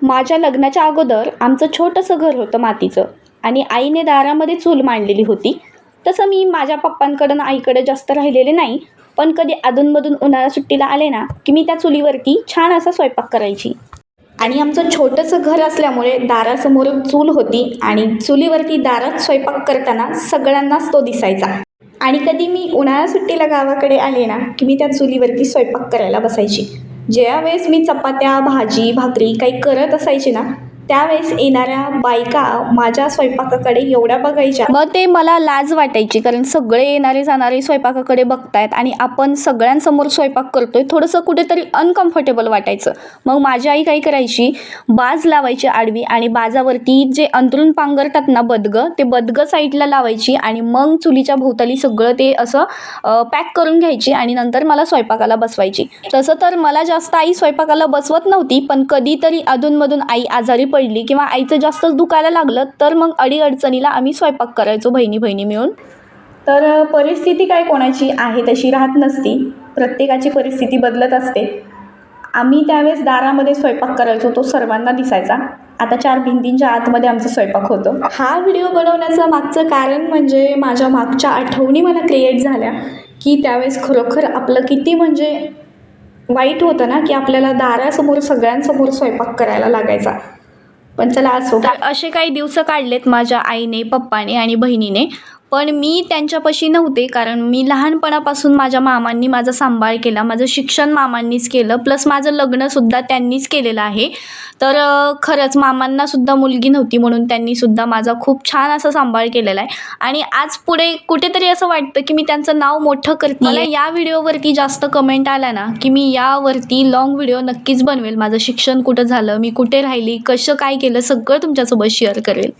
माझ्या लग्नाच्या अगोदर आमचं छोटंसं घर होतं मातीचं आणि आईने दारामध्ये चूल मांडलेली होती. तसं मी माझ्या पप्पांकडून आईकडे जास्त राहिलेले नाही, पण कधी अधूनमधून उन्हाळा सुट्टीला आले ना की मी त्या चुलीवरती छान असा स्वयंपाक करायची. आणि आमचं छोटंसं घर असल्यामुळे दारासमोर चूल होती आणि चुलीवरती दारात स्वयंपाक करताना सगळ्यांनाच तो दिसायचा. आणि कधी मी उन्हाळा सुट्टीला गावाकडे आले ना की मी त्या चुलीवरती स्वयंपाक करायला बसायची. ज्यावेळेस मी चपात्या, भाजी, भाकरी काही करत असायची ना, त्यावेळेस येणाऱ्या बायका माझ्या स्वयंपाकाकडे एवढ्या बघायच्या, मग ते मला लाज वाटायची, कारण सगळे येणारे जाणारे स्वयंपाकाकडे बघतायत आणि आपण सगळ्यांसमोर स्वयंपाक करतोय, थोडंसं कुठेतरी अनकम्फर्टेबल वाटायचं. मग माझी आई काय करायची, बाज लावायची आडवी आणि बाजावरती जे अंथरूण पांघरतात ना बदगं, ते बदगं साईडला लावायची आणि मग चुलीच्या भोवताली सगळं ते असं पॅक करून घ्यायची आणि नंतर मला स्वयंपाकाला बसवायची. तसं तर मला जास्त आई स्वयंपाकाला बसवत नव्हती, पण कधीतरी अधूनमधून आई आजारी पडली किंवा आईचं जास्तच दुखायला लागलं तर मग अडीअडचणीला आम्ही स्वयंपाक करायचो बहिणी बहिणी मिळून. तर परिस्थिती काय कोणाची आहे तशी राहत नसती, प्रत्येकाची परिस्थिती बदलत असते. आम्ही त्यावेळेस दारामध्ये स्वयंपाक करायचो, तो सर्वांना दिसायचा. आता 4 भिंतींच्या आतमध्ये आमचा स्वयंपाक होतो. हा व्हिडिओ बनवण्याचं मागचं कारण म्हणजे माझ्या मागच्या आठवणी मला क्रिएट झाल्या की त्यावेळेस खरोखर आपलं किती म्हणजे वाईट होतं ना की आपल्याला दारासमोर सगळ्यांसमोर स्वयंपाक करायला लागायचा. पण चला असो. तर असे काही दिवस काढलेत माझ्या आईने, पप्पाने आणि बहिणीने. पण मी त्यांच्यापाशी नव्हते, कारण मी लहानपणापासून माझ्या मामांनी माझा सांभाळ केला. माझं शिक्षण मामांनीच केलं, प्लस माझं लग्नसुद्धा त्यांनीच केलेलं आहे. तर खरंच मामांनासुद्धा मुलगी नव्हती, म्हणून त्यांनीसुद्धा माझा खूप छान असा सांभाळ केलेला आहे. आणि आज पुढे कुठेतरी असं वाटतं की मी त्यांचं नाव मोठं करते. मला या व्हिडिओवरती जास्त कमेंट आल्या ना की मी यावरती लॉंग व्हिडिओ नक्कीच बनवेल. माझं शिक्षण कुठं झालं, मी कुठे राहिली, कसं काय केलं, सगळं तुमच्यासोबत शेअर करेल.